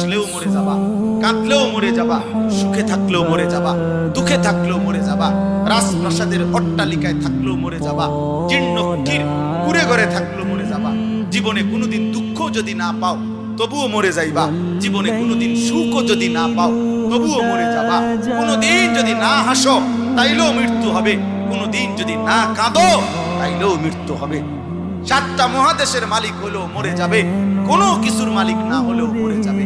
হাসলেও মরে যাবা, কাঁদলেও মরে যাবা, সুখে থাকলেও মরে যাবা, দুঃখে থাকলেও মরে যাবা, রাজপ্রাসাদের অট্টালিকায় থাকলেও মরে যাবা, জীর্ণ কুড়ে ঘরে থাকলেও মরে যাবা। জীবনে কোনোদিন দুঃখ যদি না পাও তবুও মরে যাইবা, জীবনে কোনোদিন সুখও যদি না পাও তবুও মরে যাবা। কোনোদিন যদি না হাসো তাইলেও মৃত্যু হবে, কোনোদিন যদি না কাঁদো তাইলেও মৃত্যু হবে। 7টা মহাদেশের মালিক হলেও মরে যাবে, কোনো কিছুর মালিক না হলেও মরে যাবে।